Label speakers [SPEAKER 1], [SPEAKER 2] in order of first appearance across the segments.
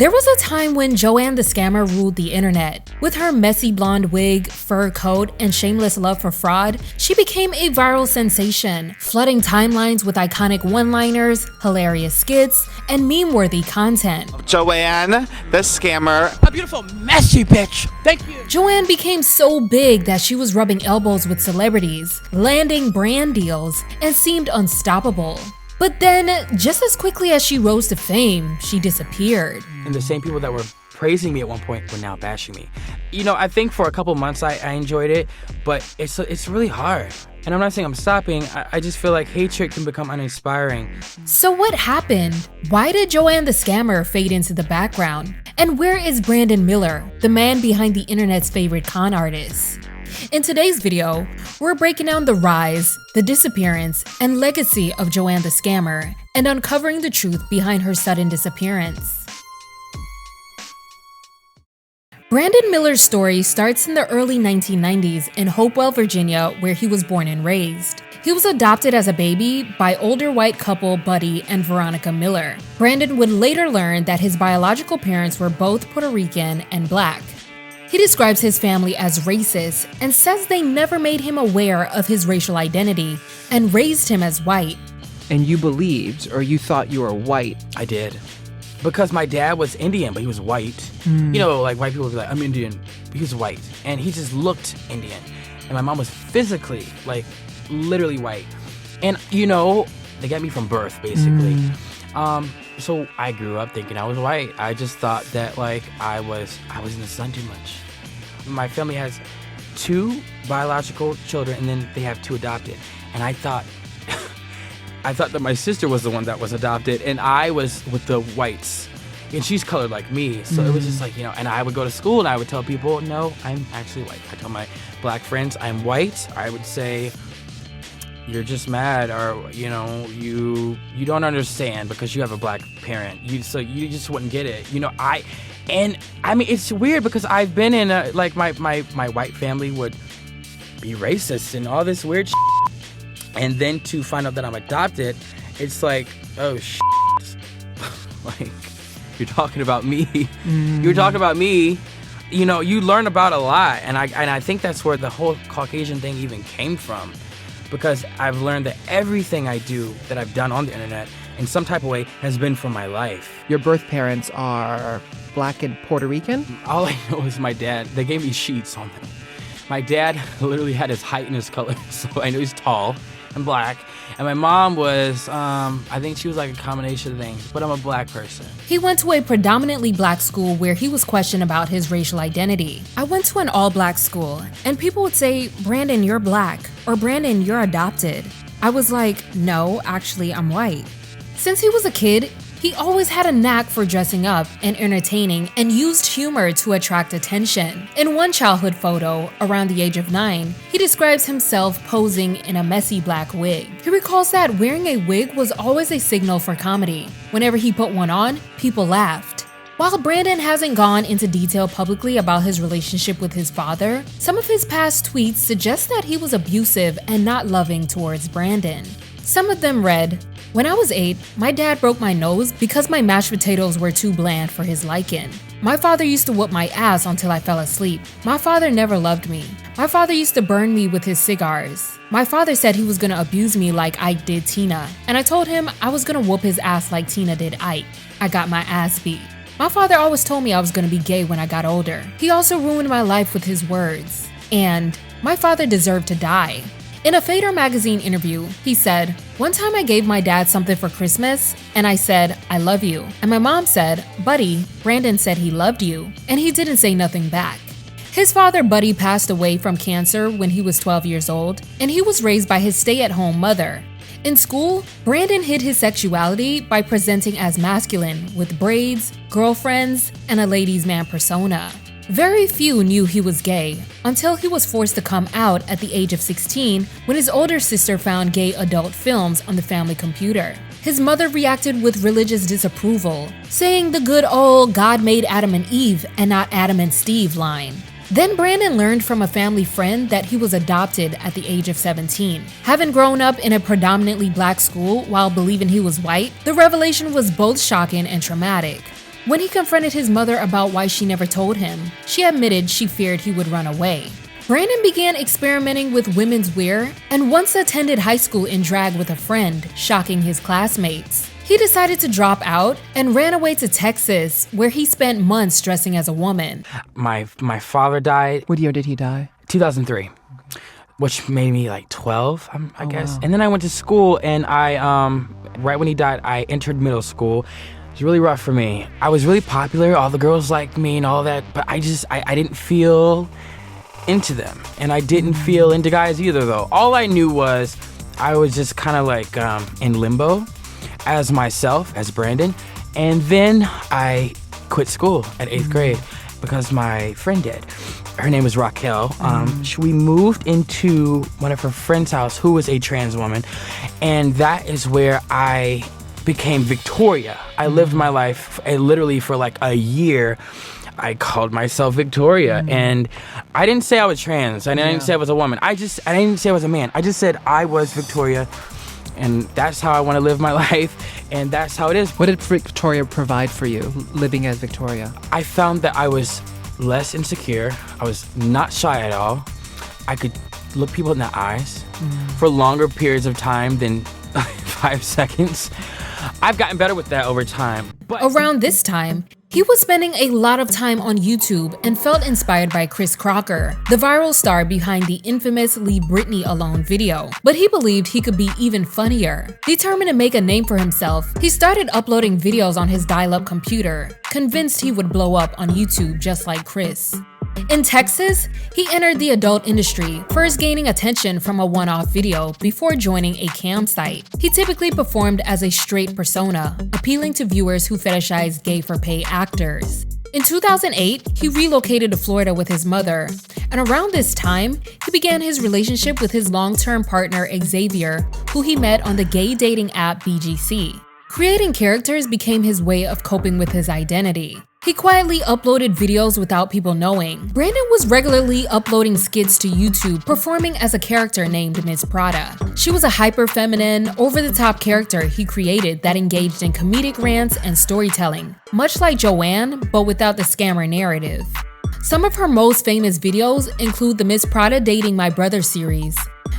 [SPEAKER 1] There was a time when Joanne the Scammer ruled the internet. With her messy blonde wig, fur coat, and shameless love for fraud, she became a viral sensation, flooding timelines with iconic one-liners, hilarious skits, and meme-worthy content.
[SPEAKER 2] Joanne the Scammer.
[SPEAKER 3] A beautiful, messy bitch. Thank you.
[SPEAKER 1] Joanne became so big that she was rubbing elbows with celebrities, landing brand deals, and seemed unstoppable. But then, just as quickly as she rose to fame, she disappeared.
[SPEAKER 3] And the same people that were praising me at one point were now bashing me. You know, I think for a couple months I enjoyed it, but it's really hard. And I'm not saying I'm stopping, I just feel like hatred can become uninspiring.
[SPEAKER 1] So what happened? Why did Joanne the Scammer fade into the background? And where is Brandon Miller, the man behind the internet's favorite con artist? In today's video, we're breaking down the rise, the disappearance, and legacy of Joanne the Scammer, and uncovering the truth behind her sudden disappearance. Brandon Miller's story starts in the early 1990s in Hopewell, Virginia, where he was born and raised. He was adopted as a baby by older white couple Buddy and Veronica Miller. Brandon would later learn that his biological parents were both Puerto Rican and Black. He describes his family as racist and says they never made him aware of his racial identity and raised him as white.
[SPEAKER 4] And you believed, or you thought you were white?
[SPEAKER 3] I did. Because my dad was Indian, but he was white. You know, like white people would be like, I'm Indian, but he was white. And he just looked Indian. And my mom was physically, like, literally white. And, you know, they got me from birth, basically. So I grew up thinking I was white. I just thought that, like, I was in the sun too much. My family has 2 biological children, and then they have 2 adopted. And I thought that my sister was the one that was adopted, and I was with the whites. And she's colored like me, so it was just like, you know, and I would go to school and I would tell people, no, I'm actually white. I tell my Black friends I'm white. I would say, you're just mad, or, you know, you don't understand because you have a Black parent. So you just wouldn't get it. You know, I mean, it's weird because I've been in a, like, my white family would be racist and all this weird shit. And then to find out that I'm adopted, it's like, oh shit. Like, you're talking about me. You're talking about me. You know, you learn about a lot. And I think that's where the whole Caucasian thing even came from. Because I've learned that everything I do that I've done on the internet in some type of way has been from my life.
[SPEAKER 4] Your birth parents are Black and Puerto Rican?
[SPEAKER 3] All I know is my dad, they gave me sheets on them. My dad literally had his height and his color, so I know he's tall and Black. And my mom was, I think she was like a combination of things, but I'm a Black person.
[SPEAKER 1] He went to a predominantly Black school where he was questioned about his racial identity. I went to an all-Black school, and people would say, Brandon, you're Black, or Brandon, you're adopted. I was like, no, actually, I'm white. Since he was a kid, he always had a knack for dressing up and entertaining and used humor to attract attention. In one childhood photo, around the age of 9, he describes himself posing in a messy Black wig. He recalls that wearing a wig was always a signal for comedy. Whenever he put one on, people laughed. While Brandon hasn't gone into detail publicly about his relationship with his father, some of his past tweets suggest that he was abusive and not loving towards Brandon. Some of them read, "When I was 8, my dad broke my nose because my mashed potatoes were too bland for his liking. My father used to whoop my ass until I fell asleep. My father never loved me. My father used to burn me with his cigars. My father said he was gonna abuse me like Ike did Tina, and I told him I was gonna whoop his ass like Tina did Ike. I got my ass beat. My father always told me I was gonna be gay when I got older. He also ruined my life with his words. And my father deserved to die." In a Fader magazine interview, he said, "One time I gave my dad something for Christmas, and I said, 'I love you.' And my mom said, 'Buddy, Brandon said he loved you,' and he didn't say nothing back." His father, Buddy, passed away from cancer when he was 12 years old, and he was raised by his stay-at-home mother. In school, Brandon hid his sexuality by presenting as masculine with braids, girlfriends, and a ladies' man persona. Very few knew he was gay until he was forced to come out at the age of 16 when his older sister found gay adult films on the family computer. His mother reacted with religious disapproval, saying the good old "God made Adam and Eve and not Adam and Steve" line. Then Brandon learned from a family friend that he was adopted at the age of 17. Having grown up in a predominantly Black school while believing he was white, the revelation was both shocking and traumatic. When he confronted his mother about why she never told him, she admitted she feared he would run away. Brandon began experimenting with women's wear and once attended high school in drag with a friend, shocking his classmates. He decided to drop out and ran away to Texas, where he spent months dressing as a woman.
[SPEAKER 3] My father died
[SPEAKER 4] What year did he die?
[SPEAKER 3] 2003, which made me like 12, I guess.
[SPEAKER 4] Wow.
[SPEAKER 3] And then I went to school, and right when he died, I entered middle school. It was really rough for me. I was really popular, all the girls liked me and all that, but I didn't feel into them. And I didn't feel into guys either, though. All I knew was I was just kind of like in limbo as myself, as Brandon. And then I quit school at 8th grade because my friend did. Her name was Raquel. We moved into one of her friend's house, who was a trans woman. And that is where I became Victoria. I lived my life literally for like a year. I called myself Victoria, and I didn't say I was trans. I didn't say I was a woman. I didn't say I was a man. I just said I was Victoria, and that's how I want to live my life, and that's how it is.
[SPEAKER 4] What did Victoria provide for you, living as Victoria?
[SPEAKER 3] I found that I was less insecure. I was not shy at all. I could look people in the eyes for longer periods of time than 5 seconds. I've gotten better with that over time. But
[SPEAKER 1] Around this time, he was spending a lot of time on YouTube and felt inspired by Chris Crocker, the viral star behind the infamous Leave Britney Alone video. But he believed he could be even funnier. Determined to make a name for himself, he started uploading videos on his dial-up computer, convinced he would blow up on YouTube just like Chris. In Texas, he entered the adult industry, first gaining attention from a one-off video before joining a cam site. He typically performed as a straight persona, appealing to viewers who fetishize gay-for-pay actors. In 2008, he relocated to Florida with his mother, and around this time, he began his relationship with his long-term partner Xavier, who he met on the gay dating app BGC. Creating characters became his way of coping with his identity. He quietly uploaded videos without people knowing. Brandon was regularly uploading skits to YouTube, performing as a character named Miss Prada. She was a hyper-feminine, over-the-top character he created that engaged in comedic rants and storytelling, much like Joanne, but without the scammer narrative. Some of her most famous videos include the Miss Prada Dating My Brother series,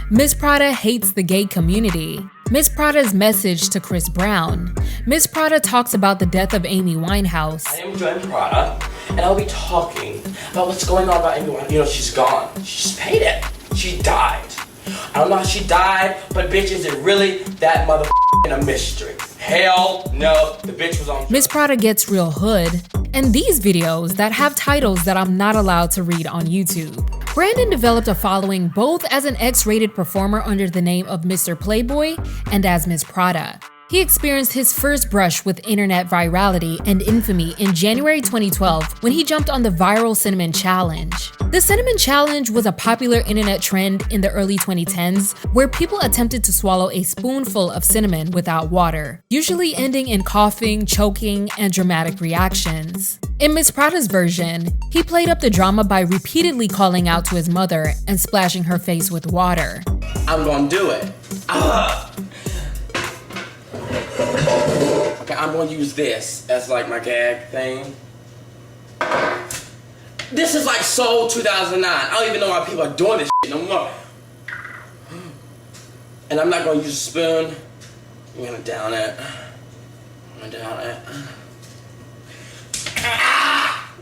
[SPEAKER 1] Miss Prada Hates the Gay Community, Miss Prada's Message to Chris Brown, Miss Prada Talks About the Death of Amy Winehouse.
[SPEAKER 5] I am Joanne Prada, and I'll be talking about what's going on about Amy Winehouse. You know, she's gone. She's paid it. She died. I don't know how she died, but bitch, is it really that motherfucking a mystery? Hell no, the bitch was on.
[SPEAKER 1] Miss Prada Gets Real Hood, and these videos that have titles that I'm not allowed to read on YouTube. Brandon developed a following both as an X-rated performer under the name of Mr. Playboy and as Miss Prada. He experienced his first brush with internet virality and infamy in January 2012 when he jumped on the viral Cinnamon Challenge. The Cinnamon Challenge was a popular internet trend in the early 2010s where people attempted to swallow a spoonful of cinnamon without water, usually ending in coughing, choking, and dramatic reactions. In Miss Prada's version, he played up the drama by repeatedly calling out to his mother and splashing her face with water.
[SPEAKER 5] I'm gonna do it. Okay, I'm gonna use this as like my gag thing. This is like so 2009. I don't even know why people are doing this shit no more. And I'm not gonna use a spoon. I'm gonna down it. I'm gonna down it. Ah!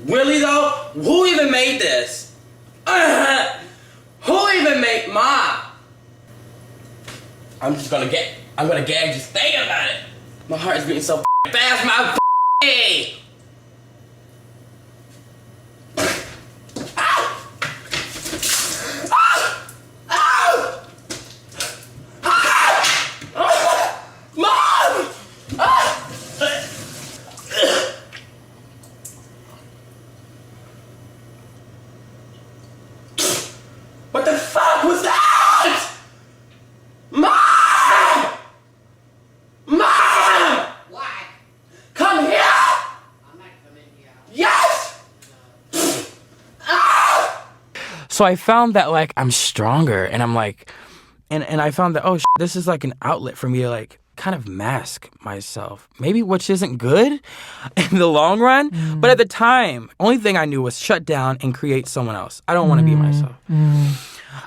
[SPEAKER 5] Really though? Who even made this? Who even made Mom? I'm gonna gag just thinking about it. My heart is beating so fast, my hey. What the fuck was that? Mom! Mom!
[SPEAKER 6] Why?
[SPEAKER 5] Come here!
[SPEAKER 6] I'm not coming here.
[SPEAKER 5] Yes! Ah!
[SPEAKER 3] So I found that like I'm stronger, and I'm like, and I found that this is like an outlet for me to like kind of mask myself. Maybe which isn't good in the long run. But at the time, only thing I knew was shut down and create someone else. I don't want to be myself.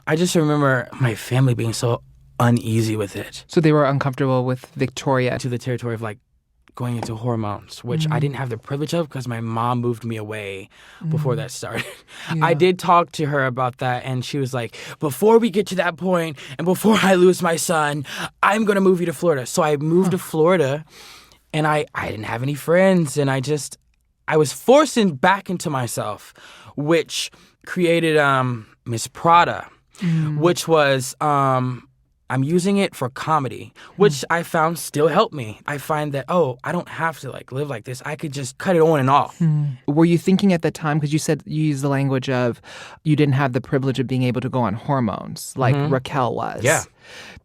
[SPEAKER 3] I just remember my family being so uneasy with it.
[SPEAKER 4] So they were uncomfortable with Victoria.
[SPEAKER 3] To the territory of like going into hormones, which I didn't have the privilege of because my mom moved me away before that started.
[SPEAKER 4] Yeah.
[SPEAKER 3] I did talk to her about that, and she was like, before we get to that point and before I lose my son, I'm going to move you to Florida. So I moved to Florida, and I didn't have any friends, and I was forcing back into myself, which created Miss Prada, which was I'm using it for comedy, which I found still helped me. I find that, I don't have to like live like this. I could just cut it on and off.
[SPEAKER 4] Were you thinking at the time, because you said you used the language of you didn't have the privilege of being able to go on hormones like Raquel was.
[SPEAKER 3] Yeah.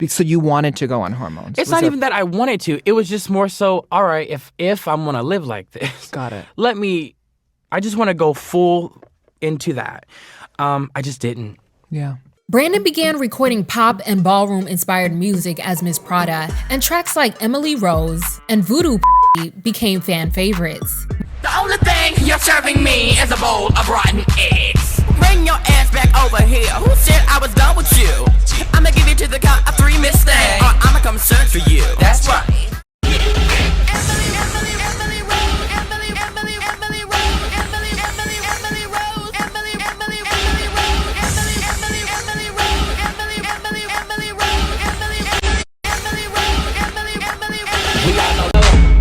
[SPEAKER 4] So you wanted to go on hormones.
[SPEAKER 3] It's not even that I wanted to. It was just more so, all right, if I'm going to live like this,
[SPEAKER 4] Got it.
[SPEAKER 3] I just want to go full into that. I just didn't.
[SPEAKER 4] Yeah.
[SPEAKER 1] Brandon began recording pop and ballroom-inspired music as Miss Prada, and tracks like Emily Rose and Voodoo became fan favorites.
[SPEAKER 7] The only thing you're serving me is a bowl of rotten eggs. Bring your ass back over here. Who said I was done with you? I'ma give you to the count of 3 mistakes, or I'ma come search for you. That's right.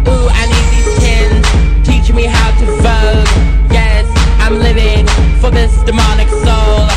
[SPEAKER 7] Ooh, I need these pins. Teach me how to vote. Yes, I'm living for this demonic soul.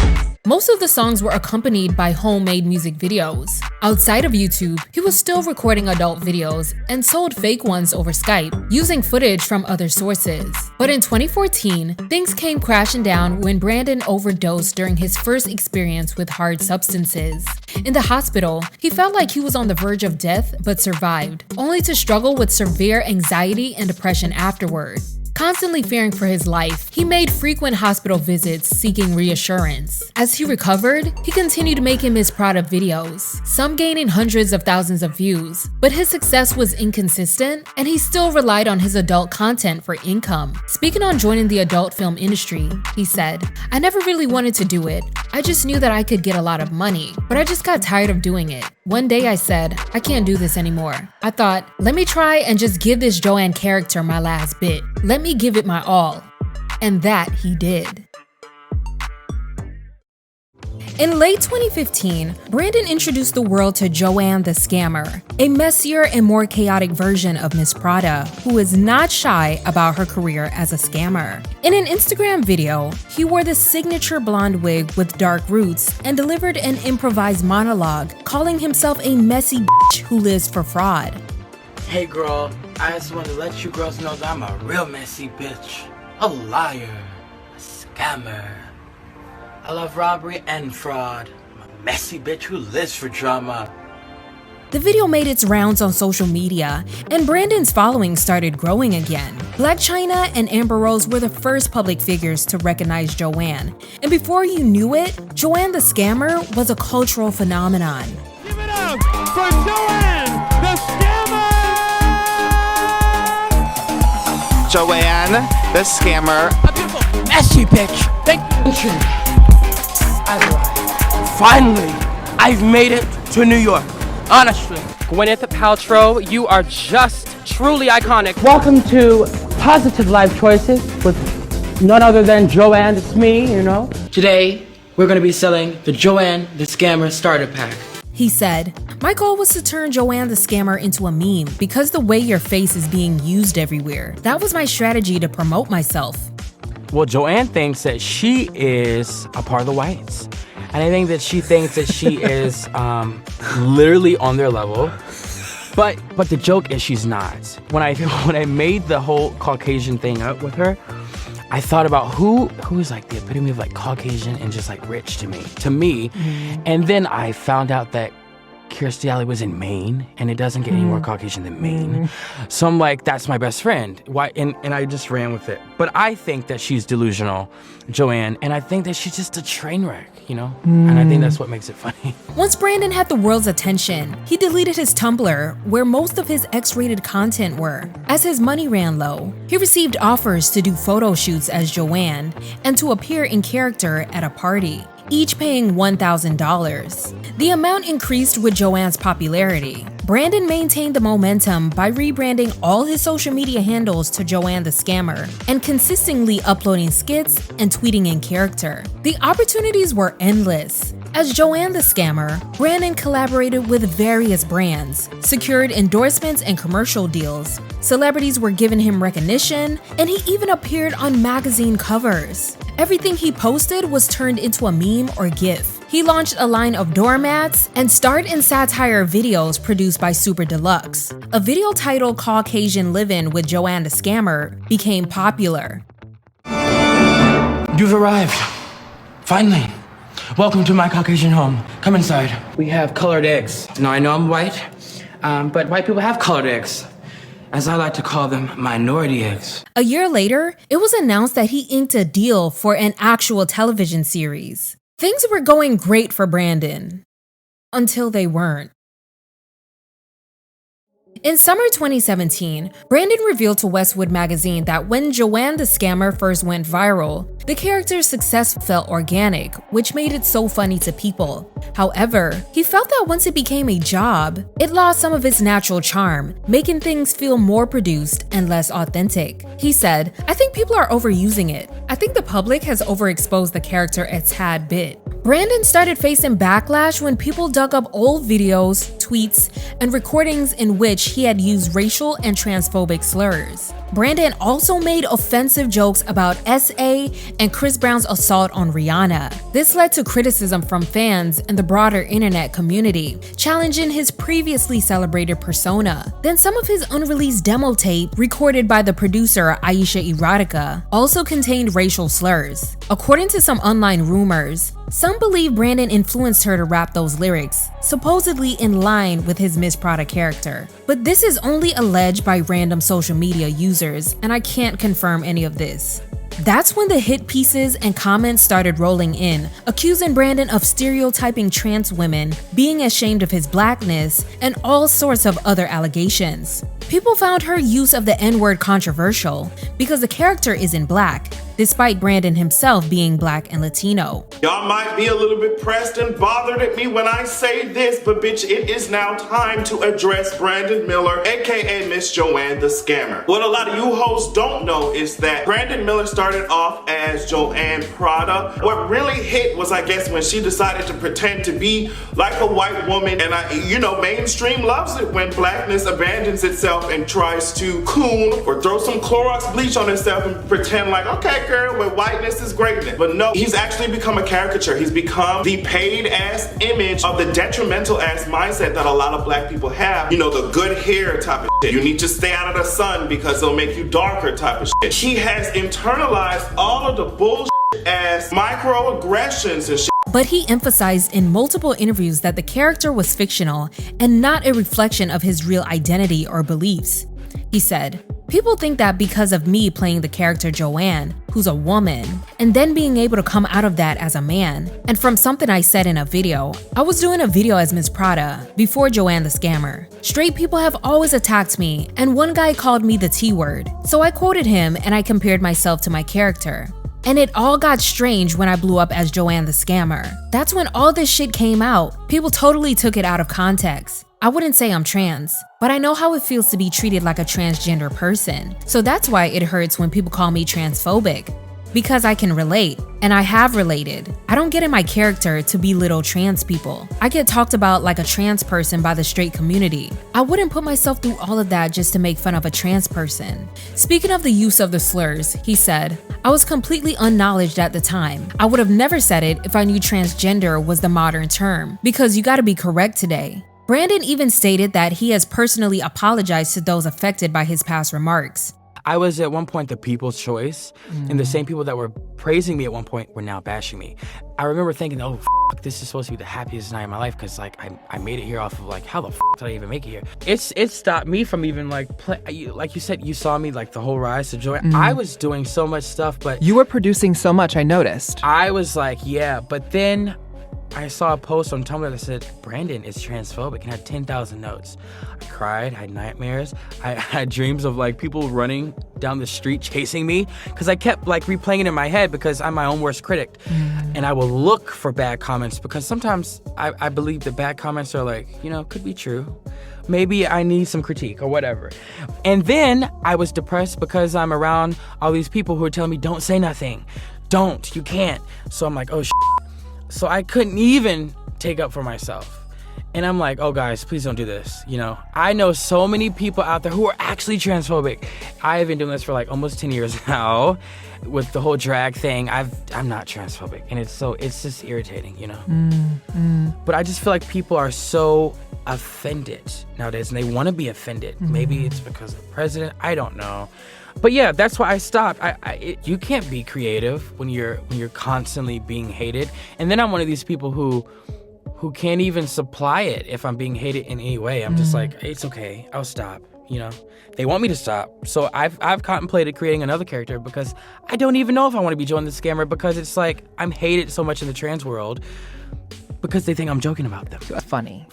[SPEAKER 1] Most of the songs were accompanied by homemade music videos. Outside of YouTube, he was still recording adult videos and sold fake ones over Skype, using footage from other sources. But in 2014, things came crashing down when Brandon overdosed during his first experience with hard substances. In the hospital, he felt like he was on the verge of death but survived, only to struggle with severe anxiety and depression afterward. Constantly fearing for his life, he made frequent hospital visits seeking reassurance. As he recovered, he continued making Miss Prada videos, some gaining hundreds of thousands of views, but his success was inconsistent and he still relied on his adult content for income. Speaking on joining the adult film industry, he said, "I never really wanted to do it. I just knew that I could get a lot of money, but I just got tired of doing it. One day I said, I can't do this anymore. I thought, let me try and just give this Joanne character my last bit. Let me give it my all." And that he did. In late 2015, Brandon introduced the world to Joanne the Scammer, a messier and more chaotic version of Miss Prada, who is not shy about her career as a scammer. In an Instagram video, he wore the signature blonde wig with dark roots and delivered an improvised monologue, calling himself a messy bitch who lives for fraud.
[SPEAKER 3] Hey girl, I just want to let you girls know that I'm a real messy bitch. A liar. A scammer. I love robbery and fraud. I'm a messy bitch who lives for drama.
[SPEAKER 1] The video made its rounds on social media, and Brandon's following started growing again. Blac Chyna and Amber Rose were the first public figures to recognize Joanne, and before you knew it, Joanne the Scammer was a cultural phenomenon.
[SPEAKER 8] Give it up for Joanne the Scammer!
[SPEAKER 2] Joanne, the Scammer.
[SPEAKER 3] A beautiful messy bitch. Thank you. Finally, I've made it to New York. Honestly.
[SPEAKER 9] Gwyneth Paltrow, you are just truly iconic.
[SPEAKER 5] Welcome to Positive Life Choices with none other than Joanne. It's me, you know. Today, we're going to be selling the Joanne the Scammer Starter Pack.
[SPEAKER 1] He said, "My goal was to turn Joanne the Scammer into a meme because the way your face is being used everywhere. That was my strategy to promote myself."
[SPEAKER 3] Well, Joanne thinks that she is a part of the whites. And I think that she thinks that she is literally on their level. But the joke is she's not. When I made the whole Caucasian thing up with her, I thought about who is like the epitome of like Caucasian and just like rich to me. And then I found out that Kirstie Alley was in Maine, and it doesn't get any more Caucasian than Maine. So I'm like, that's my best friend. Why? And I just ran with it. But I think that she's delusional, Joanne, and I think that she's just a train wreck, you know? And I think that's what makes it funny.
[SPEAKER 1] Once Brandon had the world's attention, he deleted his Tumblr, where most of his X-rated content were. As his money ran low, he received offers to do photo shoots as Joanne and to appear in character at a party, each paying $1,000. The amount increased with Joanne's popularity. Brandon maintained the momentum by rebranding all his social media handles to Joanne the Scammer and consistently uploading skits and tweeting in character. The opportunities were endless. As Joanne the Scammer, Brandon collaborated with various brands, secured endorsements and commercial deals. Celebrities were giving him recognition, and he even appeared on magazine covers. Everything he posted was turned into a meme or GIF. He launched a line of doormats and starred in satire videos produced by Super Deluxe. A video titled Caucasian Livin' with Joanne the Scammer became popular.
[SPEAKER 5] You've arrived. Finally. Welcome to my Caucasian home. Come inside. We have colored eggs. Now, I know I'm white, but white people have colored eggs. As I like to call them, minority eggs.
[SPEAKER 1] A year later, it was announced that he inked a deal for an actual television series. Things were going great for Brandon. Until they weren't. In summer 2017, Brandon revealed to Westwood magazine that when Joanne the Scammer first went viral, the character's success felt organic, which made it so funny to people. However, he felt that once it became a job, it lost some of its natural charm, making things feel more produced and less authentic. He said, "I think people are overusing it. I think the public has overexposed the character a tad bit." Brandon started facing backlash when people dug up old videos, tweets, and recordings in which he had used racial and transphobic slurs. Brandon also made offensive jokes about SA and Chris Brown's assault on Rihanna. This led to criticism from fans and the broader internet community, challenging his previously celebrated persona. Then some of his unreleased demo tape, recorded by the producer Aisha Erotica, also contained racial slurs. According to some online rumors, some believe Brandon influenced her to rap those lyrics, supposedly in line with his Miss Prada character. But this is only alleged by random social media users, and I can't confirm any of this. That's when the hit pieces and comments started rolling in, accusing Brandon of stereotyping trans women, being ashamed of his blackness, and all sorts of other allegations. People found her use of the N-word controversial because the character isn't black, despite Brandon himself being black and Latino.
[SPEAKER 10] Y'all might be a little bit pressed and bothered at me when I say this, but bitch, it is now time to address Brandon Miller, aka Miss Joanne the Scammer. What a lot of you hoes don't know is that Brandon Miller started off as Joanne Prada. What really hit was, I guess, when she decided to pretend to be like a white woman, and mainstream loves it when blackness abandons itself and tries to coon or throw some Clorox bleach on itself and pretend like, okay, girl, with whiteness is greatness. But no, he's actually become a caricature. He's become the paid ass image of the detrimental ass mindset that a lot of black people have. You know, the good hair type of shit. You need to stay out of the sun because it'll make you darker type of shit. He has internalized all of the bullshit ass microaggressions and shit.
[SPEAKER 1] But he emphasized in multiple interviews that the character was fictional and not a reflection of his real identity or beliefs. He said, "People think that because of me playing the character Joanne, who's a woman, and then being able to come out of that as a man, and from something I said in a video, I was doing a video as Miss Prada before Joanne the Scammer. Straight people have always attacked me, and one guy called me the T-word. So I quoted him and I compared myself to my character. And it all got strange when I blew up as Joanne the Scammer. That's when all this shit came out. People totally took it out of context. I wouldn't say I'm trans, but I know how it feels to be treated like a transgender person. So that's why it hurts when people call me transphobic. Because I can relate, and I have related. I don't get in my character to belittle trans people. I get talked about like a trans person by the straight community. I wouldn't put myself through all of that just to make fun of a trans person." Speaking of the use of the slurs, he said, "I was completely unknowledged at the time. I would have never said it if I knew transgender was the modern term, because you gotta be correct today." Brandon even stated that he has personally apologized to those affected by his past remarks.
[SPEAKER 3] I was at one point the people's choice, and the same people that were praising me at one point were now bashing me. I remember thinking, oh, this is supposed to be the happiest night of my life, because like I made it here off of like, how the did I even make it here? It stopped me from even like like you said, you saw me like the whole rise to joy. I was doing so much stuff, but
[SPEAKER 4] you were producing so much, I noticed.
[SPEAKER 3] I was like, yeah, but then I saw a post on Tumblr that said, Brandon is transphobic, and had 10,000 notes. I cried, I had nightmares. I had dreams of like people running down the street chasing me, because I kept like replaying it in my head, because I'm my own worst critic. And I will look for bad comments, because sometimes I believe that bad comments are like, you know, could be true. Maybe I need some critique or whatever. And then I was depressed because I'm around all these people who are telling me, don't say nothing. Don't, you can't. So I'm like, oh, So I couldn't even take up for myself. And I'm like, oh guys, please don't do this. You know, I know so many people out there who are actually transphobic. I've been doing this for like almost 10 years now with the whole drag thing. I'm not transphobic, and it's just irritating, you know? But I just feel like people are so offended nowadays, and they want to be offended. Maybe it's because of the president, I don't know. But yeah, that's why I stopped. You can't be creative when you're constantly being hated. And then I'm one of these people who can't even supply it if I'm being hated in any way. I'm just like, it's okay, I'll stop. You know, they want me to stop. So I've contemplated creating another character, because I don't even know if I want to be Joanne the Scammer, because it's like I'm hated so much in the trans world because they think I'm joking about them.
[SPEAKER 4] Funny.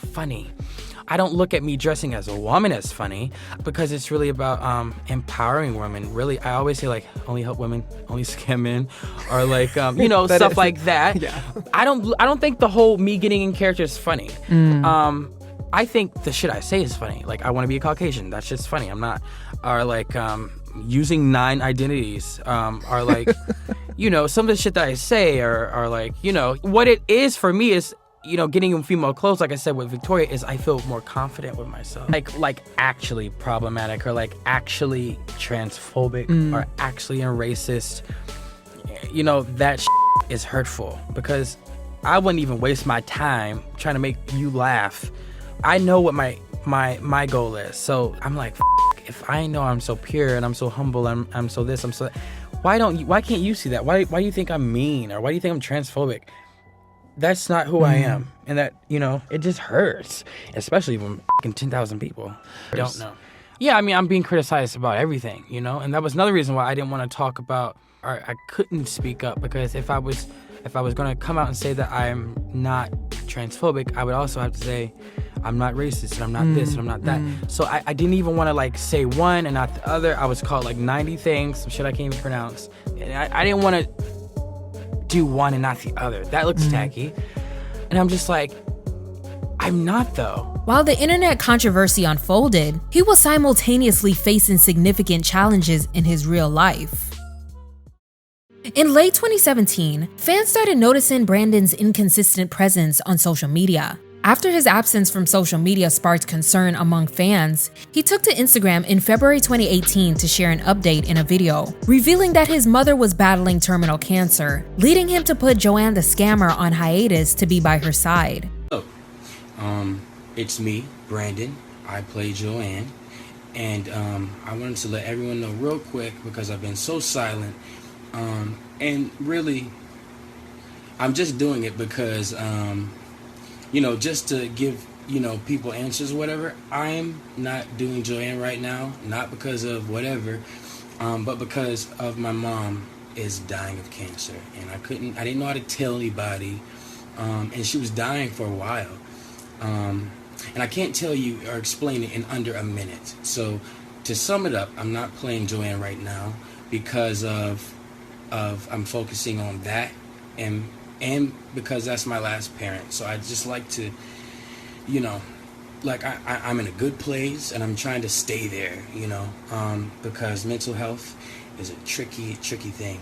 [SPEAKER 3] I don't look at me dressing as a woman as funny, because it's really about empowering women. Really, I always say like, only help women, only scam men, or like you know, stuff like that. Yeah. I don't think the whole me getting in character is funny. I think the shit I say is funny. Like, I want to be a Caucasian. That shit's funny. I'm not. Or like using 9 identities. Or like, you know, some of the shit that I say are like, you know, what it is for me is, you know, getting in female clothes, like I said with Victoria, is I feel more confident with myself. Like actually problematic, or like actually transphobic, or actually racist. You know, that is hurtful, because I wouldn't even waste my time trying to make you laugh. I know what my goal is. So I'm like, if I know I'm so pure and I'm so humble, I'm so this, I'm so that, why can't you see that? Why do you think I'm mean, or why do you think I'm transphobic? That's not who I am. And that, you know, it just hurts, especially when 10,000 people don't know. Yeah, I mean, I'm being criticized about everything, you know? And that was another reason why I didn't want to talk about, or I couldn't speak up, because if I was going to come out and say that I'm not transphobic, I would also have to say I'm not racist, and I'm not this, and I'm not that. So I didn't even want to like say one and not the other. I was called like 90 things, some shit I can't even pronounce. And I didn't want to do one and not the other. That looks tacky. And I'm just like, I'm not though.
[SPEAKER 1] While the internet controversy unfolded, he was simultaneously facing significant challenges in his real life. In late 2017, fans started noticing Brandon's inconsistent presence on social media. After his absence from social media sparked concern among fans, he took to Instagram in February 2018 to share an update in a video, revealing that his mother was battling terminal cancer, leading him to put Joanne the Scammer on hiatus to be by her side.
[SPEAKER 5] Hello, it's me, Brandon. I play Joanne, and I wanted to let everyone know real quick, because I've been so silent, and really, I'm just doing it because, you know, just to give, you know, people answers or whatever. I'm not doing Joanne right now, not because of whatever, but because of my mom is dying of cancer, and I didn't know how to tell anybody, and she was dying for a while, and I can't tell you or explain it in under a minute. So to sum it up, I'm not playing Joanne right now because of I'm focusing on that, and because that's my last parent. So I just like to, you know, like I'm in a good place, and I'm trying to stay there, you know, because mental health is a tricky thing.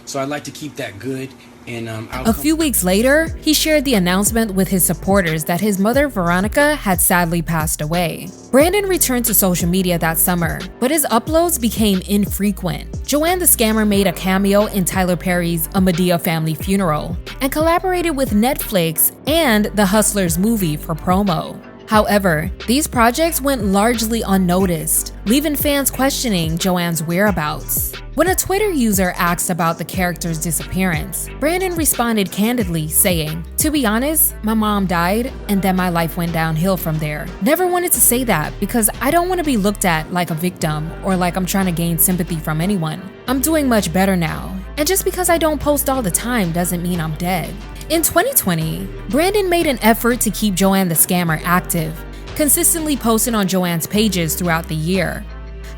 [SPEAKER 5] So I'd like to keep that good. And
[SPEAKER 1] a few weeks later, he shared the announcement with his supporters that his mother, Veronica, had sadly passed away. Brandon returned to social media that summer, but his uploads became infrequent. Joanne the Scammer made a cameo in Tyler Perry's A Madea Family Funeral and collaborated with Netflix and the Hustlers movie for promo. However, these projects went largely unnoticed, leaving fans questioning Joanne's whereabouts. When a Twitter user asked about the character's disappearance, Brandon responded candidly, saying, "To be honest, my mom died, and then my life went downhill from there. Never wanted to say that because I don't want to be looked at like a victim or like I'm trying to gain sympathy from anyone. I'm doing much better now, and just because I don't post all the time doesn't mean I'm dead." In 2020, Brandon made an effort to keep Joanne the Scammer active, consistently posting on Joanne's pages throughout the year.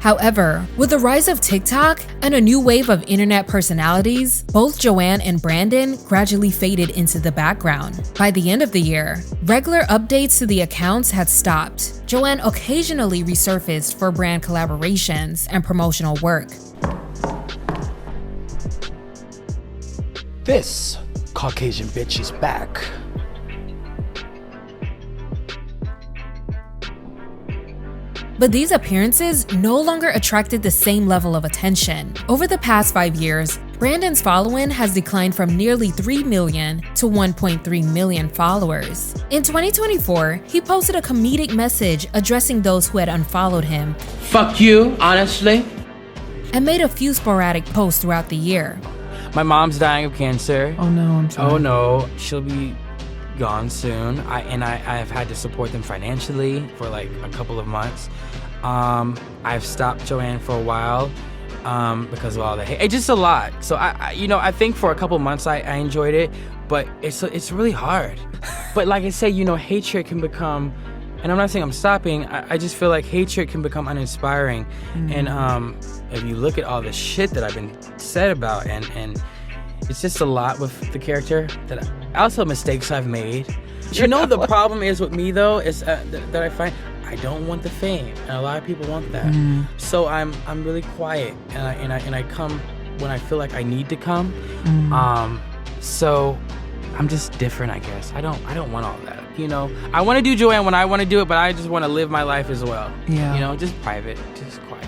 [SPEAKER 1] However, with the rise of TikTok and a new wave of internet personalities, both Joanne and Brandon gradually faded into the background. By the end of the year, regular updates to the accounts had stopped. Joanne occasionally resurfaced for brand collaborations and promotional work.
[SPEAKER 3] This Caucasian bitch is back.
[SPEAKER 1] But these appearances no longer attracted the same level of attention. Over the past 5 years, Brandon's following has declined from nearly 3 million to 1.3 million followers. In 2024, he posted a comedic message addressing those who had unfollowed him.
[SPEAKER 5] Fuck you, honestly.
[SPEAKER 1] And made a few sporadic posts throughout the year.
[SPEAKER 3] My mom's dying of cancer.
[SPEAKER 4] Oh no, I'm sorry.
[SPEAKER 3] Oh no, she'll be gone soon. I've had to support them financially for like a couple of months. I've stopped Joanne for a while because of all the hate. It's just a lot. So I think for a couple months I enjoyed it, but it's really hard. But like I say, hatred can become, and I'm not saying I'm stopping. I just feel like hatred can become uninspiring. And if you look at all the shit that I've been said about, and it's just a lot with the character. That also mistakes I've made. The problem is with me though is that I find I don't want the fame, and a lot of people want that. So I'm really quiet, and I come when I feel like I need to come. So I'm just different, I guess. I don't want all that. I want to do Joanne when I want to do it, but I just want to live my life as well.
[SPEAKER 4] Yeah.
[SPEAKER 3] Just private, just quiet.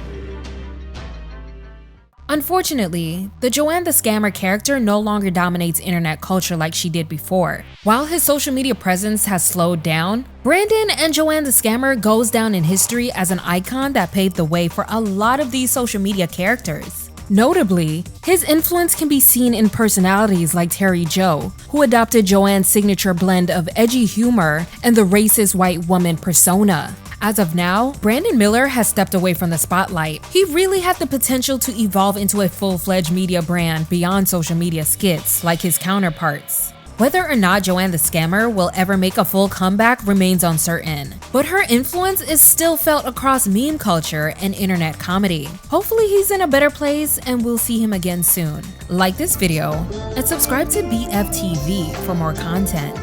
[SPEAKER 1] Unfortunately, the Joanne the Scammer character no longer dominates internet culture like she did before. While his social media presence has slowed down, Brandon and Joanne the Scammer goes down in history as an icon that paved the way for a lot of these social media characters. Notably, his influence can be seen in personalities like Terry Joe, who adopted Joanne's signature blend of edgy humor and the racist white woman persona. As of now, Brandon Miller has stepped away from the spotlight. He really had the potential to evolve into a full-fledged media brand beyond social media skits like his counterparts. Whether or not Joanne the Scammer will ever make a full comeback remains uncertain, but her influence is still felt across meme culture and internet comedy. Hopefully he's in a better place and we'll see him again soon. Like this video and subscribe to BFTV for more content.